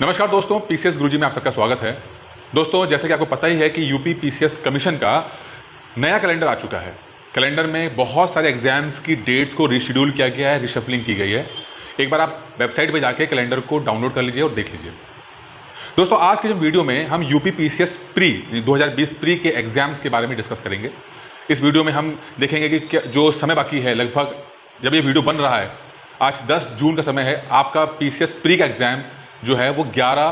नमस्कार दोस्तों, पीसीएस गुरुजी में आप सबका स्वागत है। दोस्तों, जैसे कि आपको पता ही है कि यूपी पीसीएस कमीशन का नया कैलेंडर आ चुका है। कैलेंडर में बहुत सारे एग्जाम्स की डेट्स को रीशेड्यूल किया गया है, रीशफलिंग की गई है। एक बार आप वेबसाइट पे जाके कैलेंडर को डाउनलोड कर लीजिए और देख लीजिए। दोस्तों, आज के जो वीडियो में हम यूपी पीसीएस प्री 2020 प्री के एग्जाम्स के बारे में डिस्कस करेंगे। इस वीडियो में हम देखेंगे कि जो समय बाकी है, लगभग जब ये वीडियो बन रहा है, आज 10 जून का समय है। आपका पीसीएस प्री का एग्जाम जो है वो 11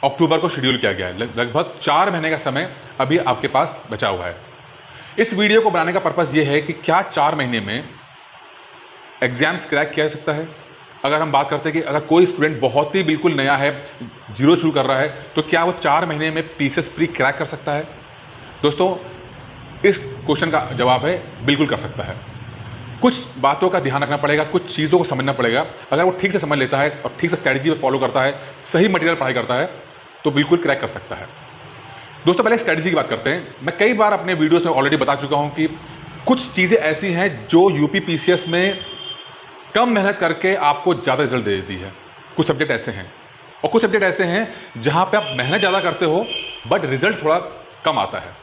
अक्टूबर को शेड्यूल किया गया है। लगभग 4 महीने का समय अभी आपके पास बचा हुआ है। इस वीडियो को बनाने का पर्पस ये है कि क्या 4 महीने में एग्जाम्स क्रैक किया जा सकता है। अगर हम बात करते हैं कि अगर कोई स्टूडेंट बहुत ही बिल्कुल नया है, जीरो शुरू कर रहा है, तो क्या वो 4 महीने में पीसीएस प्री क्रैक कर सकता है? दोस्तों, इस क्वेश्चन का जवाब है बिल्कुल कर सकता है। कुछ बातों का ध्यान रखना पड़ेगा, कुछ चीज़ों को समझना पड़ेगा। अगर वो ठीक से समझ लेता है और ठीक से स्ट्रैटेजी फॉलो करता है, सही मटेरियल पढ़ाई करता है, तो बिल्कुल क्रैक कर सकता है। दोस्तों, पहले स्ट्रैटेजी की बात करते हैं। मैं कई बार अपने वीडियोस में ऑलरेडी बता चुका हूं कि कुछ चीज़ें ऐसी हैं जो यूपी पीसीएस में कम मेहनत करके आपको ज़्यादा रिजल्ट दे देती है। कुछ सब्जेक्ट ऐसे हैं और कुछ सब्जेक्ट ऐसे हैं जहां पे आप मेहनत ज़्यादा करते हो बट रिजल्ट थोड़ा कम आता है।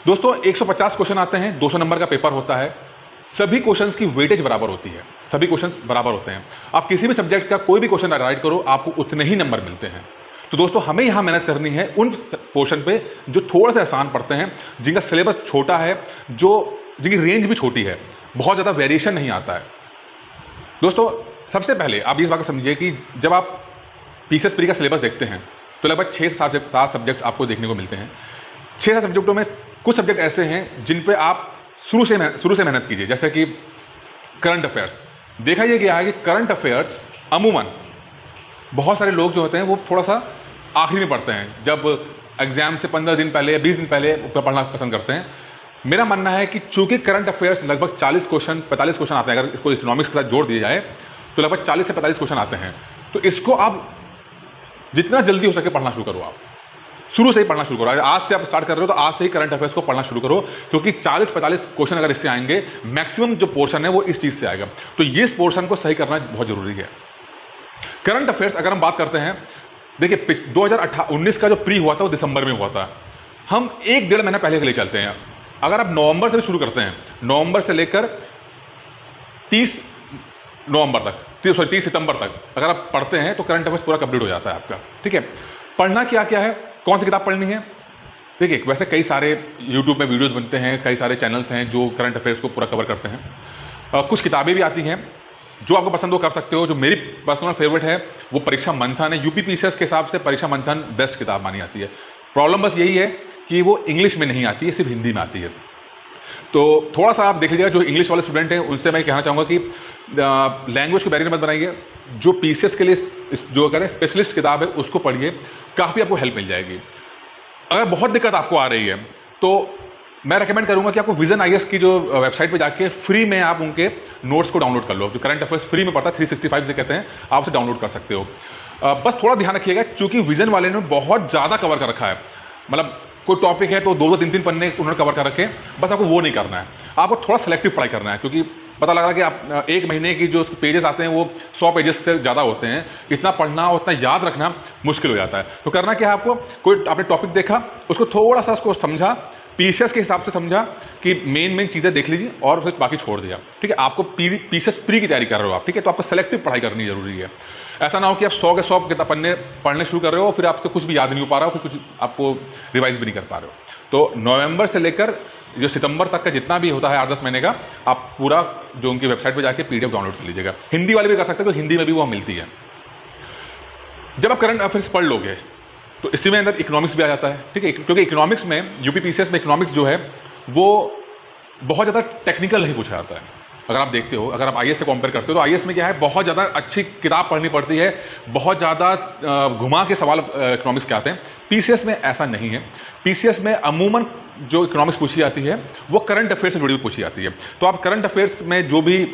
दोस्तों, 150 क्वेश्चन आते हैं, 200 नंबर का पेपर होता है। सभी क्वेश्चंस की वेटेज बराबर होती है, सभी क्वेश्चंस बराबर होते हैं। आप किसी भी सब्जेक्ट का कोई भी क्वेश्चन राइट करो, आपको उतने ही नंबर मिलते हैं। तो दोस्तों, हमें यहां मेहनत करनी है उन पोर्शन पे जो थोड़ा सा आसान पड़ते हैं, जिनका सिलेबस छोटा है, जिनकी रेंज भी छोटी है, बहुत ज़्यादा वेरिएशन नहीं आता है। दोस्तों, सबसे पहले आप इस बात को समझिए कि जब आप पीसीएस प्री का सिलेबस देखते हैं तो लगभग 6 से 7 सब्जेक्ट आपको देखने को मिलते हैं। 6 सब्जेक्टों में कुछ सब्जेक्ट ऐसे हैं जिन पे आप शुरू से मेहनत कीजिए। जैसे कि करंट अफेयर्स। देखा ये गया है कि करंट अफेयर्स अमूमन बहुत सारे लोग जो होते हैं वो थोड़ा सा आखिरी में पढ़ते हैं, जब एग्जाम से 15 दिन पहले या 20 दिन पहले ऊपर पढ़ना पसंद करते हैं। मेरा मानना है कि चूंकि करंट अफेयर्स लगभग 40 क्वेश्चन 45 क्वेश्चन आते हैं, अगर इसको इकोनॉमिक्स के साथ जोड़ दिया जाए तो लगभग 40 से 45 क्वेश्चन आते हैं। तो इसको आप जितना जल्दी हो सके पढ़ना शुरू करो। आप शुरू से ही पढ़ना शुरू करो। अगर आज से आप स्टार्ट कर रहे हो तो आज से ही करंट अफेयर्स को पढ़ना शुरू करो, क्योंकि 40-45 क्वेश्चन अगर इससे आएंगे, मैक्सिमम जो पोर्शन है वो इस चीज़ से आएगा। तो ये इस पोर्शन को सही करना बहुत जरूरी है। करंट अफेयर्स अगर हम बात करते हैं, देखिए 2019 का जो प्री हुआ था वो दिसंबर में हुआ था। हम 1-1.5 महीना पहले के लिए चलते हैं। अगर आप नवंबर से शुरू करते हैं, नवंबर से लेकर 30 नवंबर तक, 30 सितंबर तक अगर आप पढ़ते हैं तो करंट अफेयर्स पूरा कंप्लीट हो जाता है आपका। ठीक है, पढ़ना क्या क्या है, कौन सी किताब पढ़नी है? देखिए, वैसे कई सारे यूट्यूब में वीडियोस बनते हैं, कई सारे चैनल्स हैं जो करंट अफेयर्स को पूरा कवर करते हैं। कुछ किताबें भी आती हैं, जो आपको पसंद हो कर सकते हो। जो मेरी पर्सनल फेवरेट है वो परीक्षा मंथन है। यूपी पीसीएस के हिसाब से परीक्षा मंथन बेस्ट किताब मानी जाती है। प्रॉब्लम बस यही है कि वो इंग्लिश में नहीं आती है, सिर्फ हिंदी में आती है। तो थोड़ा सा आप देख लीजिएगा। जो इंग्लिश वाले स्टूडेंट हैं उनसे मैं कहना चाहूँगा कि लैंग्वेज को बैरियर मत बनाइए। जो पीसीएस के लिए जो कहते हैं स्पेशलिस्ट किताब है उसको पढ़िए, काफ़ी आपको हेल्प मिल जाएगी। अगर बहुत दिक्कत आपको आ रही है तो मैं रेकमेंड करूंगा कि आपको विजन आईएएस की जो वेबसाइट पे जाके फ्री में आप उनके नोट्स को डाउनलोड कर लो। जो करंट अफेयर्स फ्री में पड़ता है, 365 से कहते हैं, आप उसे डाउनलोड कर सकते हो। बस थोड़ा ध्यान रखिएगा, क्योंकि विजन वाले ने बहुत ज़्यादा कवर कर रखा है। मतलब कोई टॉपिक है तो 2-2, 3-3 पन्ने उन्होंने कवर कर रखे। बस आपको वो नहीं करना है, आपको थोड़ा सेलेक्टिव पढ़ाई करना है। क्योंकि पता लग रहा है कि आप 1 महीने की जो पेजेस आते हैं वो 100 पेजेस से ज़्यादा होते हैं। इतना पढ़ना और इतना याद रखना मुश्किल हो जाता है। तो करना क्या है, आपको कोई आपने टॉपिक देखा, उसको थोड़ा सा उसको समझा, पीसीएस के हिसाब से समझा कि मेन चीज़ें देख लीजिए और फिर बाकी छोड़ दिया। ठीक है, आपको पीसीएस प्री की तैयारी कर रहे हो आप। ठीक है, तो आपको सेलेक्टिव पढ़ाई करनी जरूरी है। ऐसा ना हो कि आप 100 के 100 किताब पन्ने पढ़ने शुरू कर रहे हो, फिर आपसे कुछ भी याद नहीं हो पा रहा हो, फिर कुछ आपको रिवाइज भी नहीं कर पा रहे हो। तो नवंबर से लेकर जो सितंबर तक का जितना भी होता है 8-10 महीने का, आप पूरा जो उनकी वेबसाइट पर जाके पीडीएफ डाउनलोड कर लीजिएगा। हिंदी वाले भी कर सकते हो, तो हिंदी में भी वो मिलती है। जब आप करंट अफेयर्स पढ़ लोगे तो इसी में अंदर इकोनॉमिक्स भी आ जाता है। ठीक है, क्योंकि इकोनॉमिक्स में यूपी पीसीएस में इकोनॉमिक्स जो है वो बहुत ज़्यादा टेक्निकल नहीं पूछा जाता है। अगर आप देखते हो, अगर आप आईएएस से कंपेयर करते हो तो आईएएस में क्या है, बहुत ज़्यादा अच्छी किताब पढ़नी पड़ती है, बहुत ज़्यादा घुमा के सवाल इकोनॉमिक्स के आते हैं। पीसीएस में ऐसा नहीं है। पीसीएस में अमूमन जो इकोनॉमिक्स पूछी जाती है वो करंट अफेयर्स से जुड़ी हुई पूछी जाती है। तो आप करंट अफेयर्स में जो भी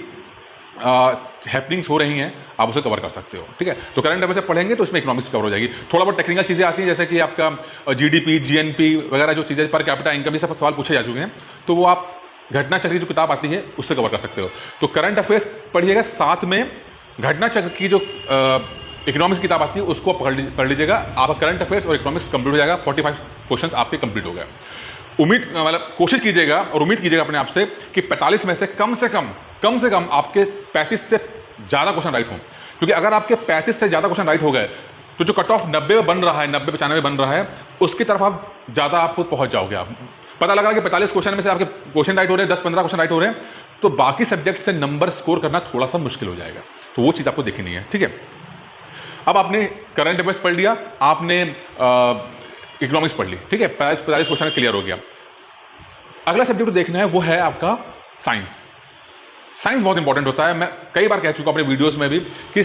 हैपनिंग्स हो रही हैं आप उसे कवर कर सकते हो। ठीक है, तो करंट अफेयर्स से पढ़ेंगे तो इसमें इकोनॉमिक्स कवर हो जाएगी। थोड़ा बहुत टेक्निकल चीज़ें आती हैं, जैसे कि आपका जीडीपी, जीएनपी वगैरह जो चीज़ें, पर कैपिटा इनकम, ये सब सवाल पूछे जा चुके हैं, तो वो आप घटना चक्र की जो किताब आती है उससे कवर कर सकते हो। तो करंट अफेयर्स पढ़िएगा, साथ में घटना चक्र की जो इकोनॉमिक्स की किताब आती है उसको पढ़ लीजिएगा, आपका करंट अफेयर्स और इकोनॉमिक्स कंप्लीट हो जाएगा, 45 क्वेश्चंस आपके कंप्लीट हो गए। उम्मीद मतलब कोशिश कीजिएगा और उम्मीद कीजिएगा अपने आप से कि 45 में से कम से कम आपके 35 से ज़्यादा क्वेश्चन राइट हों, क्योंकि अगर आपके 35 से ज़्यादा क्वेश्चन राइट हो गए तो जो कट ऑफ 90 में बन रहा है, 90-95 बन रहा है, उसकी तरफ आप ज़्यादा आप पहुँच जाओगे। आप पता लगा कि 45 क्वेश्चन में से आपके क्वेश्चन राइट हो रहे हैं, 10-15 क्वेश्चन राइट हो रहे हैं, तो बाकी सब्जेक्ट से नंबर स्कोर करना थोड़ा सा मुश्किल हो जाएगा। तो वो चीज़ आपको देखनी है, ठीक है। अब आपने करंट अफेयर्स पढ़ लिया, आपने इकोनॉमिक्स पढ़ ली, ठीक है, 45 क्वेश्चन क्लियर हो गया। अगला सब्जेक्ट देखना है वो है आपका साइंस। साइंस बहुत इंपॉर्टेंट होता है, मैं कई बार कह चुका हूं अपने वीडियोस में भी कि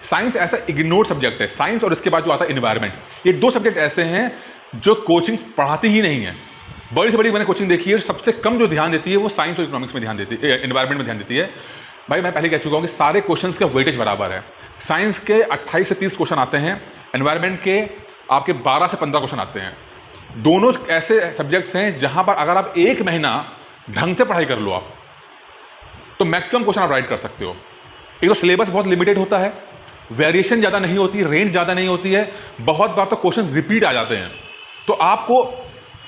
साइंस ऐसा इग्नोर्ड सब्जेक्ट है। साइंस और इसके बाद जो आता है एनवायरनमेंट, ये दो सब्जेक्ट ऐसे हैं जो कोचिंग पढ़ाती ही नहीं है। बड़ी से बड़ी मैंने कोचिंग देखी है, सबसे कम जो ध्यान देती है वो साइंस और इकोनॉमिक्स में ध्यान देती है, एनवायरनमेंट में ध्यान देती है। भाई मैं पहले कह चुका हूं कि सारे क्वेश्चंस का वेटेज बराबर है। साइंस के 28 से 30 क्वेश्चन आते हैं, एनवायरनमेंट के आपके 12 से 15 क्वेश्चन आते हैं। दोनों ऐसे सब्जेक्ट्स हैं जहां पर अगर आप एक महीना ढंग से पढ़ाई कर लो आप, तो मैक्सिमम क्वेश्चन आप राइट कर सकते हो। एक तो सिलेबस बहुत लिमिटेड होता है, वेरिएशन ज़्यादा नहीं होती, रेंज ज़्यादा नहीं होती है, बहुत बार तो क्वेश्चंस रिपीट आ जाते हैं। तो आपको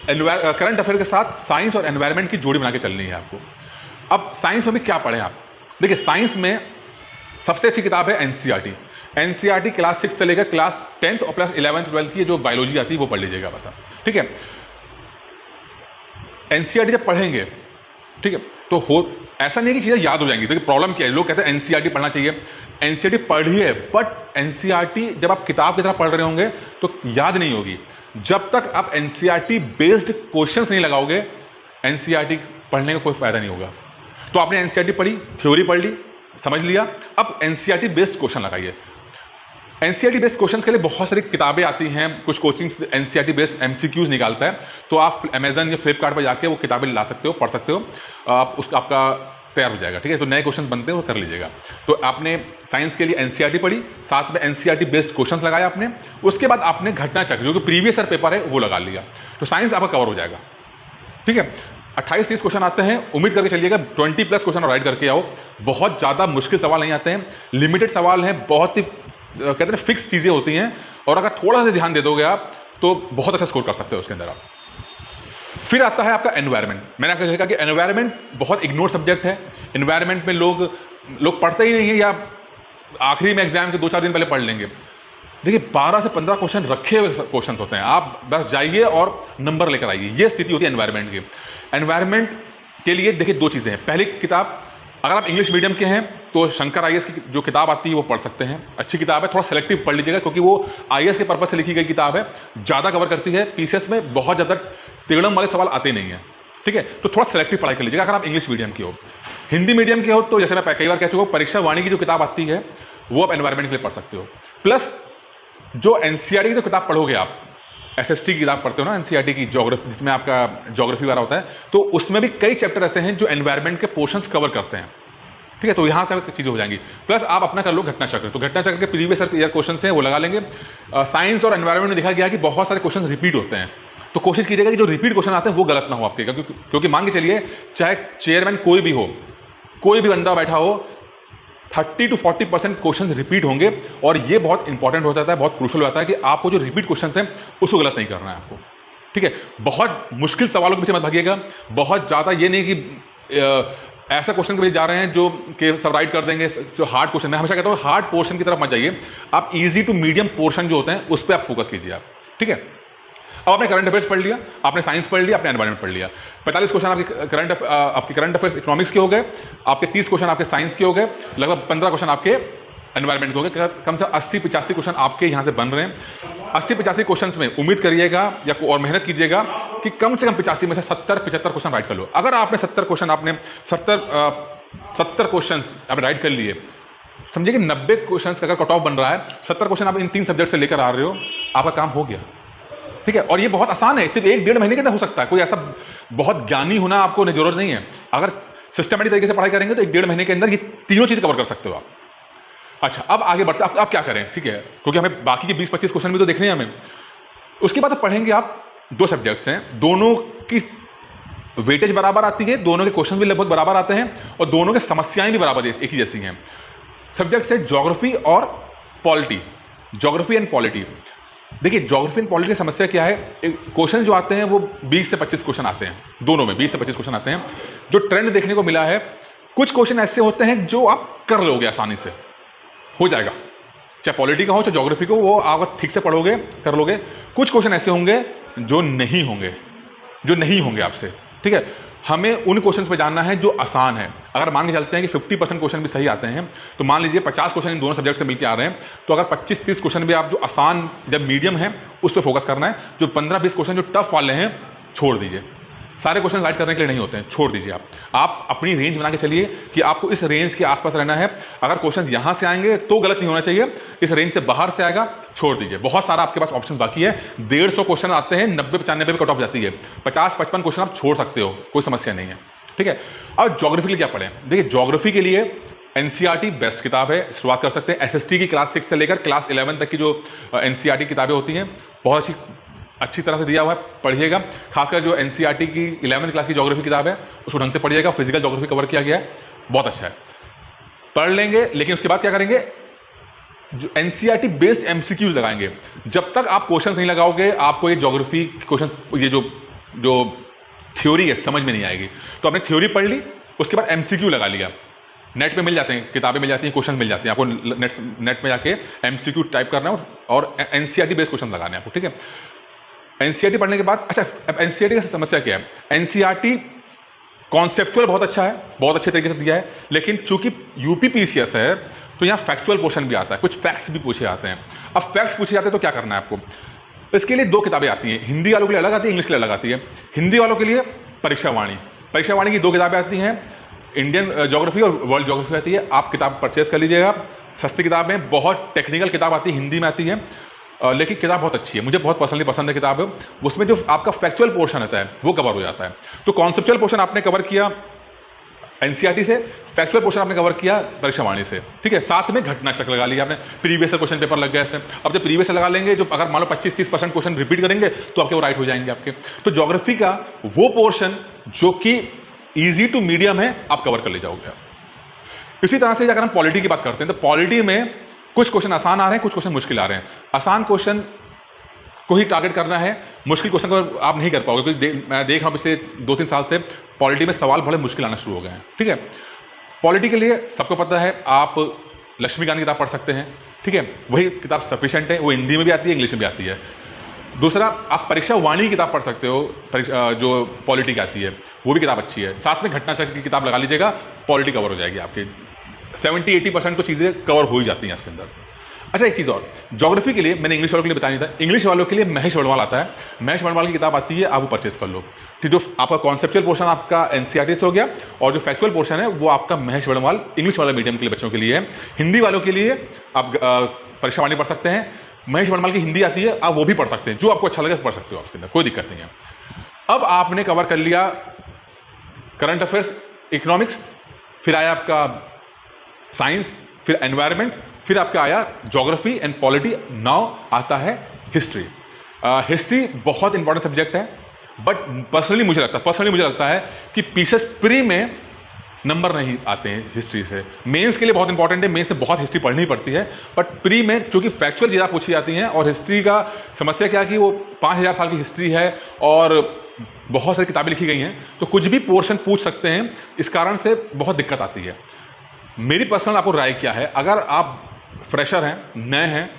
करंट अफेयर के साथ साइंस और एनवायरनमेंट की जोड़ी बना के चलनी है आपको। अब साइंस में भी क्या पढ़ें आप? देखिए साइंस में सबसे अच्छी किताब है एनसीईआरटी। एनसीईआरटी क्लास 6 से लेकर क्लास 10th और प्लस 11th 12th की जो बायोलॉजी आती है वो पढ़ लीजिएगा बस, ठीक है। एनसीईआरटी जब पढ़ेंगे, ठीक है, तो हो ऐसा नहीं कि चीज़ें याद हो जाएंगी। देखिए प्रॉब्लम क्या है, लोग कहते हैं एनसीईआरटी पढ़ना चाहिए, एनसीईआरटी पढ़िए, बट एनसीईआरटी जब आप किताब की तरह पढ़ रहे होंगे तो याद नहीं होगी। जब तक आप एनसीईआरटी बेस्ड क्वेश्चंस नहीं लगाओगे, एनसीईआरटी पढ़ने का कोई फायदा नहीं होगा। तो आपने एनसीईआरटी पढ़ी, थ्योरी पढ़ ली, समझ लिया, अब एनसीईआरटी बेस्ड क्वेश्चन लगाइए। एनसीईआरटी बेस्ड क्वेश्चंस के लिए बहुत सारी किताबें आती हैं, कुछ कोचिंग्स एनसीईआरटी बेस्ड एमसीक्यूज निकालता है, तो आप अमेजन या फ्लिपकार्ट पर जाके वो किताबें ला सकते हो, पढ़ सकते हो, उसका आपका तैयार हो जाएगा, ठीक है। तो नए क्वेश्चन बनते हैं वो कर लीजिएगा। तो आपने साइंस के लिए एनसीईआरटी पढ़ी, साथ में एनसीईआरटी बेस्ड क्वेश्चंस लगाया आपने, उसके बाद आपने घटना चक्र जो कि प्रीवियस ईयर पेपर है वो लगा लिया, तो साइंस आपका कवर हो जाएगा, ठीक है। 28-30 क्वेश्चन आते हैं, उम्मीद करके चलिएगा 20+ क्वेश्चन राइट करके आओ। बहुत ज़्यादा मुश्किल सवाल नहीं आते हैं, लिमिटेड सवाल हैं, बहुत ही कहते हैं फिक्स चीज़ें होती हैं, और अगर थोड़ा सा ध्यान दे दोगे आप तो बहुत अच्छा स्कोर कर सकते हो उसके अंदर आप। फिर आता है आपका एनवायरनमेंट। मैंने आपको कहा कि एनवायरनमेंट बहुत इग्नोर सब्जेक्ट है। एनवायरनमेंट में लोग पढ़ते ही नहीं है, या आखिरी में एग्जाम के 2-4 दिन पहले पढ़ लेंगे। देखिए 12 से 15 क्वेश्चन रखे हुए क्वेश्चन होते हैं, आप बस जाइए और नंबर लेकर आइए, ये स्थिति होती है एनवायरनमेंट की। एनवायरनमेंट के लिए देखिए दो चीज़ें हैं। पहली किताब, अगर आप इंग्लिश मीडियम के हैं तो शंकर आईएएस की जो किताब आती है वो पढ़ सकते हैं, अच्छी किताब है, थोड़ा सेलेक्टिव पढ़ लीजिएगा क्योंकि वो आईएएस के पर्पज से लिखी गई किताब है, ज़्यादा कवर करती है, पीसीएस में बहुत ज़्यादा तिगड़म वाले सवाल आते नहीं हैं, ठीक है। तो थोड़ा सेलेक्टिव पढ़ाई कर लीजिएगा अगर आप इंग्लिश मीडियम के हो। हिंदी मीडियम के हो तो जैसे मैं कई बार कह चुका हूँ, परीक्षा वाणी की जो किताब आती है वो आप एनवायरनमेंट के लिए पढ़ सकते हो। प्लस जो एनसीईआरटी की जो किताब पढ़ोगे आप, एसएसटी की किताब पढ़ते हो ना एनसीईआरटी की, ज्योग्राफी, जिसमें आपका ज्योग्राफी वाला होता है, तो उसमें भी कई चैप्टर ऐसे हैं जो एनवायरनमेंट के पोर्शंस कवर करते हैं, ठीक है। तो यहाँ से चीज़ें हो जाएंगी। प्लस आप अपना कर लो घटना चक्र, तो घटना चक्र के प्रीवियस ईयर क्वेश्चन हैं वो लगा लेंगे। साइंस और एनवायरनमेंट में देखा गया कि बहुत सारे क्वेश्चन रिपीट होते हैं, तो कोशिश कीजिएगा कि जो रिपीट क्वेश्चन आते हैं वो गलत ना हो आपके, क्योंकि मान के चलिए चाहे चेयरमैन कोई भी हो, कोई भी बंदा बैठा हो, 30 to 40% क्वेश्चन रिपीट होंगे, और ये बहुत इंपॉर्टेंट हो जाता है, बहुत क्रूशल हो जाता है कि आपको जो रिपीट क्वेश्चन हैं उसको गलत नहीं करना है आपको, ठीक है। बहुत मुश्किल सवालों के पीछे मत भागिएगा, बहुत ज़्यादा ये नहीं कि ऐसा क्वेश्चन के पीछे जा रहे हैं जो कि सब राइट कर देंगे, जो हार्ड क्वेश्चन। मैं हमेशा कहता हूँ हार्ड पोर्शन की तरफ मत जाइए, आप इजी टू मीडियम पोर्शन जो होते हैं उस पर आप फोकस कीजिए आप, ठीक है। अब आपने करंट अफेयर्स पढ़ लिया, आपने साइंस पढ़ लिया, आपने एनवायरनमेंट पढ़ लिया। 45 क्वेश्चन आपके करंट अफेयर्स इकोनॉमिक्स के हो गए, आपके 30 क्वेश्चन आपके साइंस के हो गए, लगभग 15 क्वेश्चन आपके एनवायरनमेंट के हो गए। कम से कम 80-85 क्वेश्चन आपके यहाँ से बन रहे हैं। 80-85 क्वेश्चन में उम्मीद करिएगा या और मेहनत कीजिएगा कि कम से कम 85 में से 70-75 क्वेश्चन राइट कर लो। अगर आपने 70 क्वेश्चन आपने राइट कर लिए, समझिए कि 90 क्वेश्चन का अगर कट ऑफ बन रहा है, 70 क्वेश्चन आप इन 3 सब्जेक्ट से लेकर आ रहे हो, आपका काम हो गया, ठीक है। और ये बहुत आसान है, सिर्फ 1-1.5 महीने के अंदर हो सकता है, कोई ऐसा बहुत ज्ञानी होना आपको जरूरत नहीं है। अगर सिस्टमेटिक तरीके से पढ़ाई करेंगे तो 1-1.5 महीने के अंदर ये तीनों चीज कवर कर सकते हो आप। अच्छा, अब आगे बढ़ते हैं, आप क्या करें, ठीक है, क्योंकि हमें बाकी के 20-25 क्वेश्चन भी तो देखने हैं हमें। उसके बाद पढ़ेंगे आप 2 सब्जेक्ट्स हैं, दोनों की वेटेज बराबर आती है, दोनों के क्वेश्चन भी लगभग बराबर आते हैं, और दोनों की समस्याएं भी बराबर एक ही जैसी हैं। सब्जेक्ट्स है ज्योग्राफी और पॉलिटी। Geography and polity. देखिए ज्योग्राफी एंड पॉलिटी की समस्या क्या है, क्वेश्चन जो आते हैं वो 20 से 25 क्वेश्चन आते हैं, दोनों में 20 से 25 क्वेश्चन आते हैं। जो ट्रेंड देखने को मिला है, कुछ क्वेश्चन ऐसे होते हैं जो आप कर लोगे, आसानी से हो जाएगा, चाहे पॉलिटी का हो चाहे ज्योग्राफी को, वो आप ठीक से पढ़ोगे कर लोगे। कुछ क्वेश्चन ऐसे होंगे जो नहीं होंगे आपसे, ठीक है। हमें उन क्वेश्चंस पे जानना है जो आसान है। अगर मान के चलते हैं कि 50% क्वेश्चन भी सही आते हैं, तो मान लीजिए 50 क्वेश्चन इन दोनों सब्जेक्ट से मिलकर आ रहे हैं, तो अगर 25-30 क्वेश्चन भी आप जो आसान जब मीडियम है उस पर फोकस करना है, जो 15-20 क्वेश्चन जो टफ वाले हैं छोड़ दीजिए। सारे क्वेश्चन राइट करने के लिए नहीं होते हैं, छोड़ दीजिए। आप अपनी रेंज बना के चलिए कि आपको इस रेंज के आसपास रहना है। अगर क्वेश्चन यहां से आएंगे तो गलत नहीं होना चाहिए, इस रेंज से बाहर से आएगा छोड़ दीजिए। बहुत सारा आपके पास ऑप्शन बाकी है, 150 क्वेश्चन आते हैं, 90-95 पे कट ऑफ जाती है, 50-55 क्वेश्चन आप छोड़ सकते हो, कोई समस्या नहीं है, ठीक है। अब ज्योग्राफी के लिए क्या पढ़ें? देखिए ज्योग्राफी के लिए एनसीईआरटी बेस्ट किताब है, शुरुआत कर सकते हैं। एसएसटी की क्लास 6 से लेकर क्लास 11 तक की जो एनसीईआरटी किताबें होती हैं बहुत अच्छी तरह से दिया हुआ है, पढ़िएगा। खासकर जो एनसीईआरटी की 11th क्लास की ज्योग्राफी किताब है उसको ढंग से पढ़िएगा, फिजिकल ज्योग्राफी कवर किया गया है, बहुत अच्छा है, पढ़ लेंगे। लेकिन उसके बाद क्या करेंगे, जो एनसीईआरटी बेस्ड एमसीक्यूज लगाएंगे। जब तक आप क्वेश्चन नहीं लगाओगे आपको ये ज्योग्राफी क्वेश्चन, ये जो थ्योरी है समझ में नहीं आएगी। तो आपने थ्योरी पढ़ ली, उसके बाद एमसीक्यू लगा लिया, नेट पे मिल जाते हैं, किताबें मिल जाती हैं, क्वेश्चन मिल जाते हैं, आपको नेट में जाके एमसीक्यू टाइप करना है और एनसीईआरटी बेस्ड क्वेश्चन लगाने हैं आपको, ठीक है। एनसीईआरटी पढ़ने के बाद, अच्छा अब एनसीईआरटी की समस्या क्या है, एनसीईआरटी कॉन्सेप्चुअल बहुत अच्छा है, बहुत अच्छे तरीके से दिया है, लेकिन चूंकि यूपीपीसीएस है तो यहाँ फैक्चुअल पोर्शन भी आता है, कुछ फैक्ट्स भी पूछे जाते हैं। अब फैक्ट्स पूछे जाते हैं तो क्या करना है आपको, इसके लिए 2 किताबें आती हैं, हिंदी वालों के लिए अलग आती है, इंग्लिश के लिए अलग आती है। हिंदी वालों के लिए परीक्षा वाणी की 2 किताबें आती हैं, इंडियन ज्योग्राफी और वर्ल्ड ज्योग्राफी आती है। आप किताब परचेज कर लीजिएगा, सस्ती किताब में, बहुत टेक्निकल किताब आती है, हिंदी में आती है, लेकिन किताब बहुत अच्छी है, मुझे बहुत पर्सनली पसंद है किताब। उसमें जो आपका फैक्चुअल पोर्शन रहता है वो कवर हो जाता है। तो कॉन्सेप्चुअल पोर्शन आपने कवर किया एनसीईआरटी से, फैक्चुअल पोर्शन आपने कवर किया परीक्षावाणी से, ठीक है। साथ में घटना चक्र लगा लिया आपने, प्रीवियस क्वेश्चन पेपर लग गया इसमें। अब जब प्रीवियस लगा लेंगे, जो अगर मान लो 25-30% क्वेश्चन रिपीट करेंगे तो आपके वो राइट हो जाएंगे आपके। तो ज्योग्राफी का वो पोर्शन जो कि ईजी टू मीडियम है आप कवर कर ले जाओगे। इसी तरह से अगर हम पॉलिटी की बात करते हैं तो पॉलिटी में कुछ क्वेश्चन आसान आ रहे हैं, कुछ क्वेश्चन मुश्किल आ रहे हैं। आसान क्वेश्चन को ही टारगेट करना है, मुश्किल क्वेश्चन को आप नहीं कर पाओगे, क्योंकि मैं देख रहा हूँ पिछले 2-3 साल से पॉलिटी में सवाल बड़े मुश्किल आना शुरू हो गए हैं, ठीक है। पॉलिटी के लिए सबको पता है, आप लक्ष्मीकांत की किताब पढ़ सकते हैं, ठीक है, वही किताब सफिशिएंट है, वो हिंदी में भी आती है, इंग्लिश में भी आती है। दूसरा, आप परीक्षा वाणी की किताब पढ़ सकते हो, जो पॉलिटी की आती है वो भी किताब अच्छी है। साथ में घटना चक्र की किताब लगा लीजिएगा, पॉलिटी कवर हो जाएगी आपकी, 70-80% तो चीज़ें कवर हो ही जाती हैं इसके अंदर। अच्छा एक चीज़ और, ज्योग्राफी के लिए मैंने इंग्लिश वालों के लिए बताया था, इंग्लिश वालों के लिए महेश वर्णवाल आता है, महेश वर्णवाल की किताब आती है, आप वो परचेज कर लो, ठीक। जो आपका कॉन्सेप्चुअल पोर्शन आपका एनसीईआरटी से हो गया, और जो फैक्चुअल पोर्शन है वो आपका महेश वर्णवाल इंग्लिश वाला मीडियम के लिए बच्चों के लिए है। हिंदी वालों के लिए आप परीक्षा वाणी पढ़ सकते हैं, महेश वर्णवाल की हिंदी आती है, आप वो भी पढ़ सकते हैं, जो आपको अच्छा लगे पढ़ सकते हो, उसके अंदर कोई दिक्कत नहीं है। अब आपने कवर कर लिया करंट अफेयर्स, इकोनॉमिक्स, फिर आया आपका साइंस, फिर एनवायरनमेंट, फिर आपका आया ज्योग्राफी एंड पॉलिटी, नाउ आता है हिस्ट्री। हिस्ट्री बहुत इंपॉर्टेंट सब्जेक्ट है, बट पर्सनली मुझे लगता है कि पीसीएस प्री में नंबर नहीं आते हैं हिस्ट्री से। मेंस के लिए बहुत इंपॉर्टेंट है, मेंस से बहुत हिस्ट्री पढ़नी पड़ती है, बट प्री में चूंकि फैक्चुअल चीज़ें पूछी जाती हैं, और हिस्ट्री का समस्या क्या है कि वो 5000 साल की हिस्ट्री है और बहुत सारी किताबें लिखी गई हैं, तो कुछ भी पोर्शन पूछ सकते हैं, इस कारण से बहुत दिक्कत आती है। मेरी पर्सनल आपको राय क्या है, अगर आप फ्रेशर हैं, नए हैं,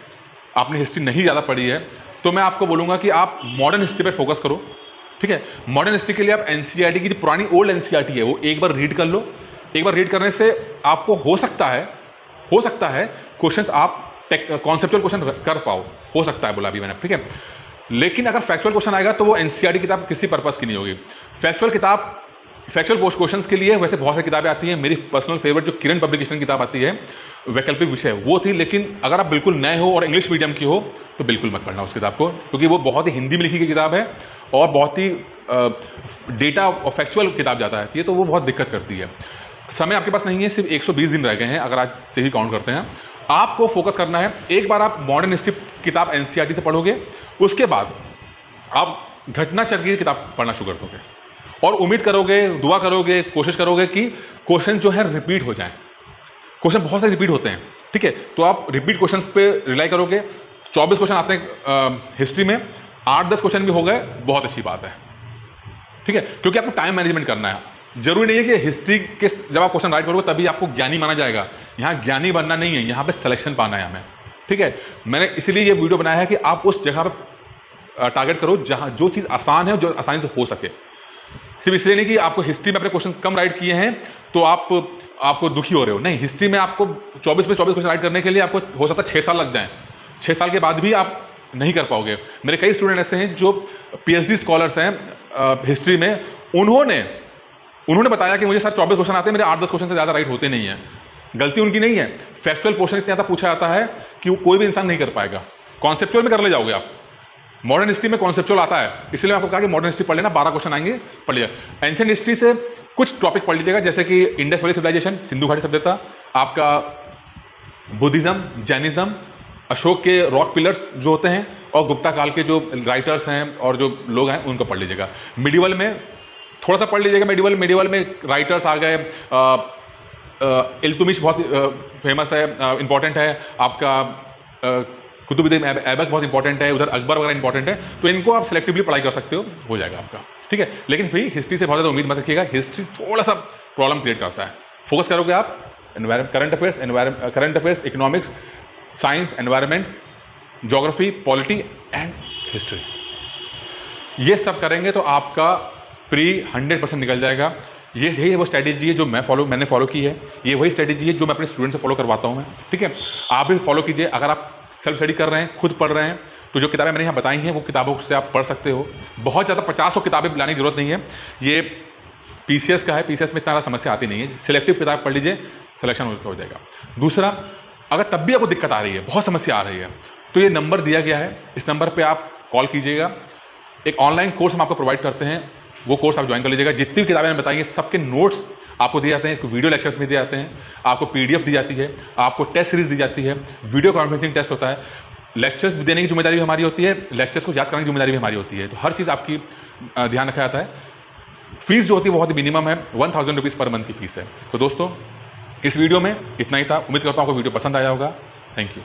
आपने हिस्ट्री नहीं ज़्यादा पढ़ी है, तो मैं आपको बोलूँगा कि आप मॉडर्न हिस्ट्री पर फोकस करो, ठीक है। मॉडर्न हिस्ट्री के लिए आप एनसीईआरटी की जो पुरानी ओल्ड एनसीईआरटी है वो एक बार रीड कर लो। एक बार रीड करने से आपको हो सकता है क्वेश्चंस आप कॉन्सेप्चुअल क्वेश्चन कर पाओ, हो सकता है, बोला अभी मैंने, ठीक है। लेकिन अगर फैक्चुअल क्वेश्चन आएगा तो वो एनसीईआरटी किताब किसी पर्पस की नहीं होगी। फैक्चुअल पोस्ट क्वेश्चंस के लिए वैसे बहुत सारी किताबें आती हैं, मेरी पर्सनल फेवरेट जो किरण पब्लिकेशन की किताब आती है वैकल्पिक विषय, वो थी। लेकिन अगर आप बिल्कुल नए हो और इंग्लिश मीडियम की हो तो बिल्कुल मत पढ़ना उस किताब को, क्योंकि वो बहुत ही हिंदी में लिखी गई किताब है और बहुत ही डेटा और फैक्चुअल किताब ज़्यादा आती है, तो वो बहुत दिक्कत करती है। समय आपके पास नहीं है, सिर्फ 120 दिन रह गए हैं अगर आज से ही काउंट करते हैं। आपको फोकस करना है, एक बार आप मॉडर्न हिस्ट्री किताब एनसीईआरटी से पढ़ोगे, उसके बाद आप घटना चक्र की किताब पढ़ना शुरू कर दोगे और उम्मीद करोगे, दुआ करोगे, कोशिश करोगे कि क्वेश्चन जो है रिपीट हो जाए। क्वेश्चन बहुत सारे रिपीट होते हैं, ठीक है, तो आप रिपीट क्वेश्चंस पे रिलाई करोगे। 24 क्वेश्चन आते हैं हिस्ट्री में, 8-10 क्वेश्चन भी हो गए, बहुत अच्छी बात है। ठीक है, क्योंकि आपको टाइम मैनेजमेंट करना है। जरूरी नहीं है कि हिस्ट्री के जब आप क्वेश्चन राइट करोगे तभी आपको ज्ञानी माना जाएगा। यहाँ ज्ञानी बनना नहीं है, यहाँ पे सिलेक्शन पाना है हमें। ठीक है, मैंने इसीलिए ये वीडियो बनाया है कि आप उस जगह पे टारगेट करो जहाँ जो चीज़ आसान है, जो आसानी से हो सके। सिर्फ इसलिए नहीं कि आपको हिस्ट्री में अपने क्वेश्चन कम राइट किए हैं तो आपको दुखी हो रहे हो। नहीं, हिस्ट्री में आपको 24 में 24 क्वेश्चन राइट करने के लिए आपको हो सकता है 6 साल लग जाएं। 6 साल के बाद भी आप नहीं कर पाओगे। मेरे कई स्टूडेंट ऐसे हैं जो PhD स्कॉलर्स हैं हिस्ट्री में, उन्होंने बताया कि मुझे सर 24 क्वेश्चन आते हैं, मेरे 8-10 क्वेश्चन से ज़्यादा राइट होते नहीं हैं। गलती उनकी नहीं है, फैक्चुअल पोर्शन इतना ज़्यादा पूछा जाता है कि वो कोई भी इंसान नहीं कर पाएगा। कॉन्सेप्चुअल में कर ले जाओगे आप। मॉडर्न हिस्ट्री में कॉन्सेप्चुअल आता है, इसलिए मैं आपको कहा कि मॉडर्न हिस्ट्री पढ़ लेना, 12 क्वेश्चन आएंगे, पढ़ लीजिएगा। एंशिएंट हिस्ट्री से कुछ टॉपिक पढ़ लीजिएगा, जैसे कि इंडस वैली सिविलाइजेशन, सिंधु घाटी सभ्यता, आपका बुद्धिज्म, जैनिज्म, अशोक के रॉक पिलर्स जो होते हैं, और गुप्ता काल के जो राइटर्स हैं और जो लोग हैं उनको पढ़ लीजिएगा। मिडिवल में थोड़ा सा पढ़ लीजिएगा। मिडिवल में राइटर्स आ गए, इल्तुमिश बहुत फेमस है, इंपॉर्टेंट है। आपका कुतुबुद्दीन ऐबक बहुत इंपॉर्टेंट है, उधर अकबर वगैरह इंपॉर्टेंट है। तो इनको आप सिलेक्टिवली पढ़ाई कर सकते हो जाएगा आपका। ठीक है, लेकिन फिर हिस्ट्री से बहुत ज़्यादा उम्मीद मत रखिएगा। हिस्ट्री थोड़ा सा प्रॉब्लम क्रिएट करता है। फोकस करोगे आप current affairs, economics, science, environment, geography, polity and history, ये सब करेंगे तो आपका प्री 100% निकल जाएगा। यही है वो स्ट्रैटेजी है जो मैंने फॉलो की है। ये वही स्ट्रैटेजी है जो मैं अपने स्टूडेंट से फॉलो करवाता हूँ मैं। ठीक है, आप भी फॉलो कीजिए। अगर आप सेल्फ स्टडी कर रहे हैं, खुद पढ़ रहे हैं, तो जो किताबें मैंने यहाँ बताई हैं वो किताबों से आप पढ़ सकते हो। बहुत ज़्यादा 50 किताबें लाने की जरूरत नहीं है। ये PCS का है, PCS में इतना समस्या आती नहीं है। सिलेक्टिव किताब पढ़ लीजिए, सिलेक्शन हो जाएगा। दूसरा, अगर तब भी आपको दिक्कत आ रही है, बहुत समस्या आ रही है, तो ये नंबर दिया गया है, इस नंबर पर आप कॉल कीजिएगा। एक ऑनलाइन कोर्स हम आपको प्रोवाइड करते हैं, वो कोर्स आप ज्वाइन कर लीजिएगा। जितनी भी किताबें मैंने बताई हैं सबके नोट्स आपको दिए जाते हैं, इसको वीडियो लेक्चर्स में दिए जाते हैं, आपको PDF दी जाती है, आपको टेस्ट सीरीज दी जाती है, वीडियो कॉन्फ्रेंसिंग टेस्ट होता है, लेक्चर्स देने की जिम्मेदारी भी हमारी होती है, लेक्चर्स को याद करने की जिम्मेदारी भी हमारी होती है। तो हर चीज़ आपकी ध्यान रखा जाता है। फीस जो होती है बहुत ही मिनिमम है, 1000 रुपीज़ पर मंथ की फीस है। तो दोस्तों, इस वीडियो में इतना ही था। उम्मीद करता हूँ आपको वीडियो पसंद आया होगा। Thank you.